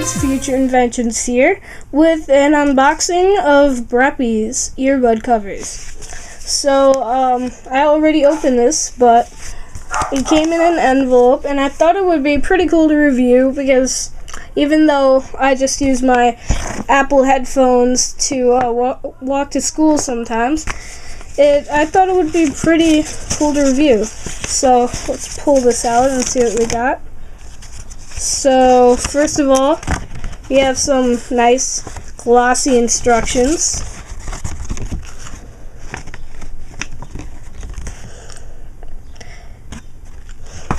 It's Future Inventions here with an unboxing of Breppies earbud covers. So, I already opened this, but it came in an envelope, and I thought it would be pretty cool to review because even though I just use my Apple headphones to walk to school sometimes, I thought it would be pretty cool to review. So, let's pull this out and see what we got. So, first of all, we have some nice glossy instructions.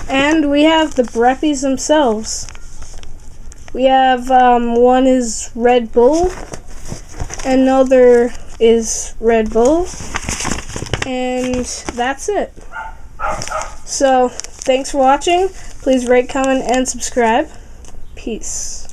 And we have the Breppies themselves. We have one is Red Bull, another is Red Bull, and that's it. So, thanks for watching. Please rate, comment, and subscribe. Peace.